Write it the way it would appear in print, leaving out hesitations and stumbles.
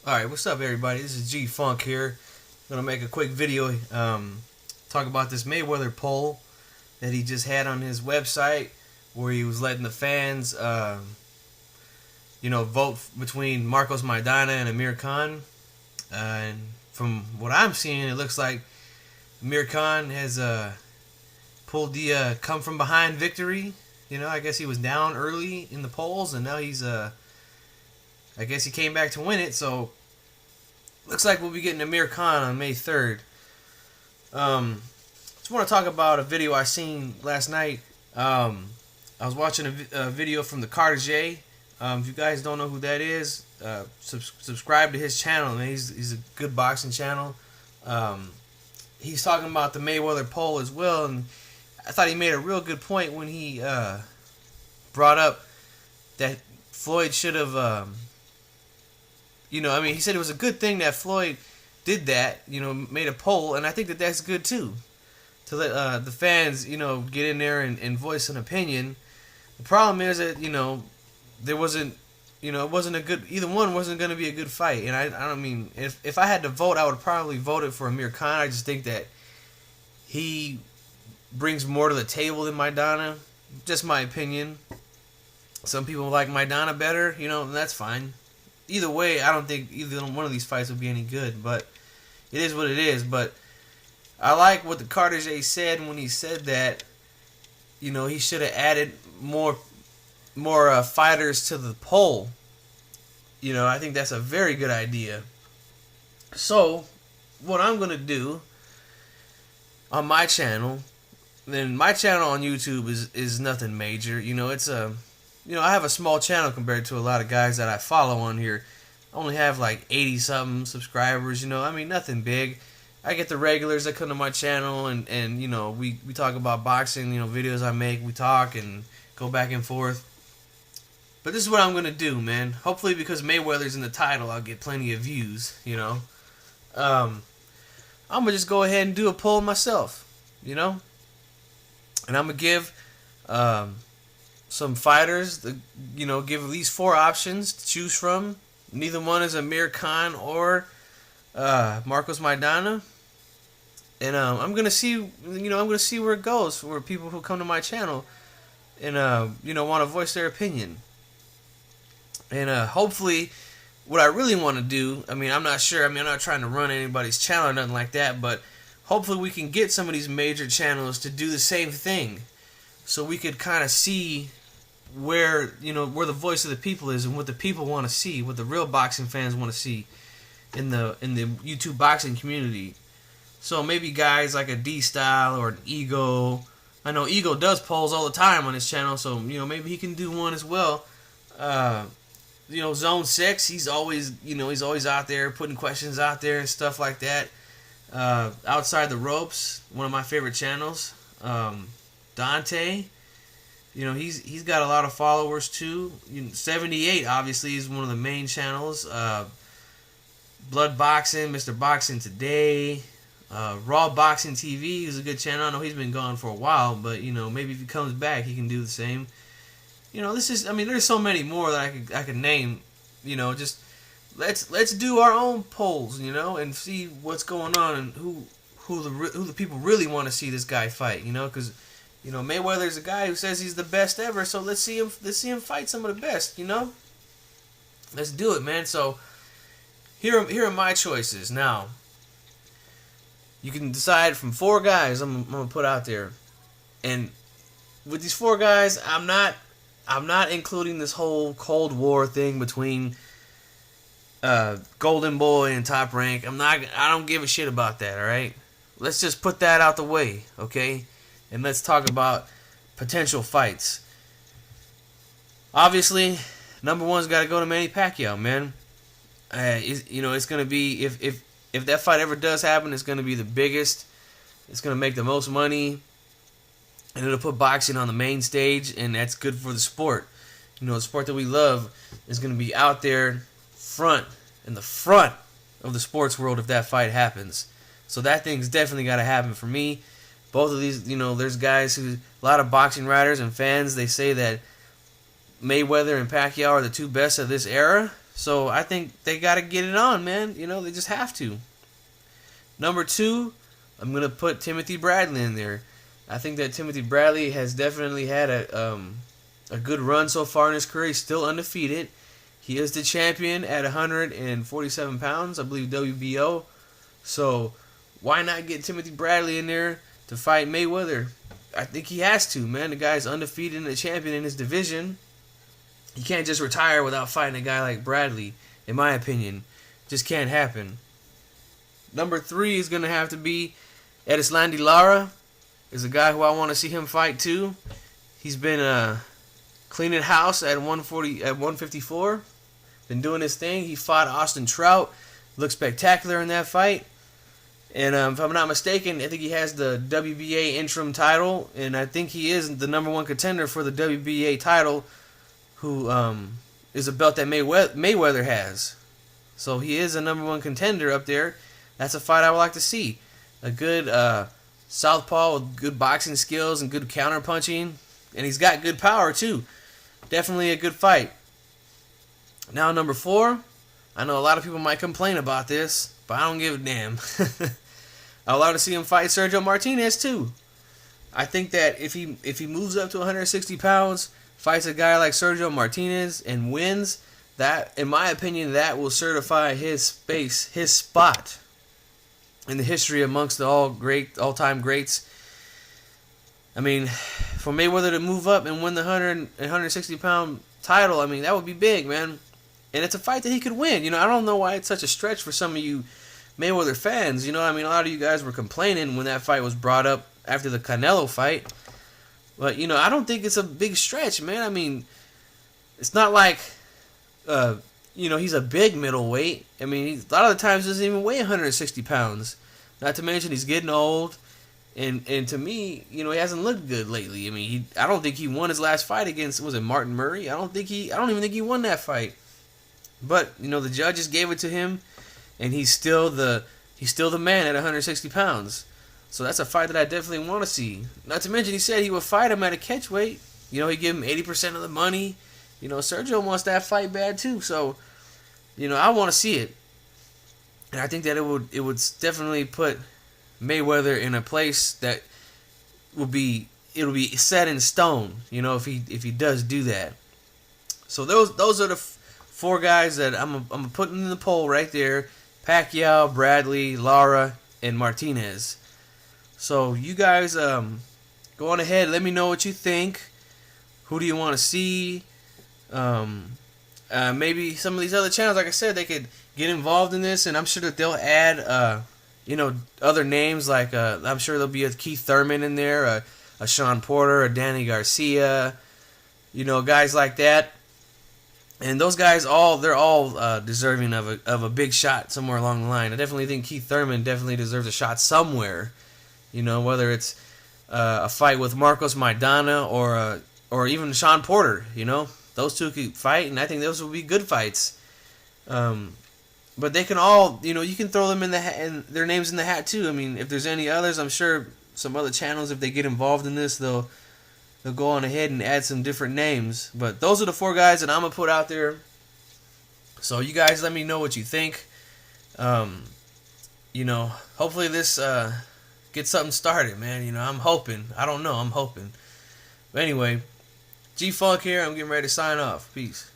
Alright, what's up everybody? This is G Funk here. I'm gonna make a quick video talk about this Mayweather poll that he just had on his website where he was letting the fans vote between Marcos Maidana and Amir Khan. And from what I'm seeing, it looks like Amir Khan has pulled the come from behind victory. I guess he was down early in the polls and now he's I guess he came back to win it, so looks like we'll be getting Amir Khan on May 3rd. Just want to talk about a video I seen last night. I was watching a video from the Carter. If you guys don't know who that is, subscribe to his channel. Man, he's a good boxing channel. He's talking about the Mayweather poll as well, and I thought he made a real good point when he brought up that Floyd should have. He said it was a good thing that Floyd did that, made a poll, and I think that that's good too. To let the fans, get in there and voice an opinion. The problem is that, there wasn't, it wasn't a good, either one wasn't going to be a good fight. And I don't mean, if I had to vote, I would probably vote it for Amir Khan. I just think that he brings more to the table than Maidana. Just my opinion. Some people like Maidana better, and that's fine. Either way, I don't think either one of these fights will be any good, but it is what it is. But I like what the Carter said when he said that, he should have added more fighters to the poll. I think that's a very good idea. So, what I'm going to do on my channel, then my channel on YouTube is nothing major. It's a... I have a small channel compared to a lot of guys that I follow on here. I only have like 80-something subscribers, nothing big. I get the regulars that come to my channel and we talk about boxing, videos I make, we talk and go back and forth. But this is what I'm going to do, man. Hopefully because Mayweather's in the title, I'll get plenty of views, I'm going to just go ahead and do a poll myself, And I'm going to give... some fighters, give at least 4 options to choose from. Neither one is Amir Khan or Marcos Maidana. And I'm gonna see, where it goes for people who come to my channel and want to voice their opinion. And hopefully, what I really want to do, I'm not sure. I'm not trying to run anybody's channel or nothing like that, but hopefully we can get some of these major channels to do the same thing. So we could kind of see where the voice of the people is and what the people want to see, what the real boxing fans want to see in the YouTube boxing community. So maybe guys like a D-Style or an Ego. I know Ego does polls all the time on his channel, so maybe he can do one as well. Zone 6, he's always out there putting questions out there and stuff like that. Outside the Ropes, one of my favorite channels. Dante, he's got a lot of followers too. 78 obviously is one of the main channels. Blood Boxing, Mr. Boxing Today, Raw Boxing TV is a good channel. I know he's been gone for a while, but maybe if he comes back, he can do the same. There's so many more that I could name. Just let's do our own polls, and see what's going on and who the people really want to see this guy fight. Because Mayweather's a guy who says he's the best ever, so let's see him fight some of the best, Let's do it, man. So here are my choices. Now, you can decide from 4 guys I'm gonna put out there. And with these 4 guys, I'm not including this whole Cold War thing between Golden Boy and Top Rank. I don't give a shit about that, alright? Let's just put that out the way, okay? And let's talk about potential fights. Obviously, number 1's got to go to Manny Pacquiao, man. It's going to be, if that fight ever does happen, it's going to be the biggest. It's going to make the most money. And it'll put boxing on the main stage, and that's good for the sport. The sport that we love is going to be out there in the front of the sports world if that fight happens. So that thing's definitely got to happen for me. Both of these, there's guys a lot of boxing writers and fans, they say that Mayweather and Pacquiao are the 2 best of this era. So I think they got to get it on, man. They just have to. Number 2, I'm going to put Timothy Bradley in there. I think that Timothy Bradley has definitely had a good run so far in his career. He's still undefeated. He is the champion at 147 pounds, I believe, WBO. So why not get Timothy Bradley in there to fight Mayweather? I think he has to, man. The guy's undefeated and the champion in his division. You can't just retire without fighting a guy like Bradley, in my opinion. Just can't happen. Number 3 is going to have to be Erislandy Lara. Is a guy who I want to see him fight too. He's been cleaning house at 154. Been doing his thing. He fought Austin Trout. Looked spectacular in that fight. And if I'm not mistaken, I think he has the WBA interim title. And I think he is the number 1 contender for the WBA title, who is a belt that Mayweather has. So he is a number 1 contender up there. That's a fight I would like to see. A good southpaw with good boxing skills and good counter punching. And he's got good power too. Definitely a good fight. Now number 4. I know a lot of people might complain about this, but I don't give a damn. I'd love to see him fight Sergio Martinez too. I think that if he moves up to 160 pounds, fights a guy like Sergio Martinez and wins, that, in my opinion, that will certify his spot in the history amongst the all-time greats. I mean, for Mayweather to move up and win the 160 pound title, I mean, that would be big, man. And it's a fight that he could win. I don't know why it's such a stretch for some of you Mayweather fans. I mean, a lot of you guys were complaining when that fight was brought up after the Canelo fight. But, I don't think it's a big stretch, man. I mean, it's not like, he's a big middleweight. I mean, a lot of the times he doesn't even weigh 160 pounds. Not to mention he's getting old. And to me, he hasn't looked good lately. I mean, I don't think he won his last fight against, was it Martin Murray? I don't even think he won that fight. But, the judges gave it to him, and he's still the man at 160 pounds. So that's a fight that I definitely want to see. Not to mention he said he would fight him at a catch weight. He'd give him 80% of the money. Sergio wants that fight bad too. So, I want to see it. And I think that it would definitely put Mayweather in a place that it'll be set in stone, if he does do that. So those are the 4 guys that I'm putting in the poll right there: Pacquiao, Bradley, Lara, and Martinez. So you guys go on ahead, let me know what you think. Who do you want to see? Maybe some of these other channels, like I said, they could get involved in this, and I'm sure that they'll add other names, like I'm sure there'll be a Keith Thurman in there, a Sean Porter, a Danny Garcia, guys like that. And those guys they're all deserving of a big shot somewhere along the line. I definitely think Keith Thurman definitely deserves a shot somewhere. Whether it's a fight with Marcos Maidana or even Sean Porter. Those two could fight, and I think those will be good fights. But they can all, you can throw them in the hat, and their names in the hat too. I mean, if there's any others, I'm sure some other channels, if they get involved in this, they'll go on ahead and add some different names. But those are the 4 guys that I'm gonna put out there. So you guys, let me know what you think. Hopefully this gets something started, man. I'm hoping. I don't know. I'm hoping. But anyway, G Funk here. I'm getting ready to sign off. Peace.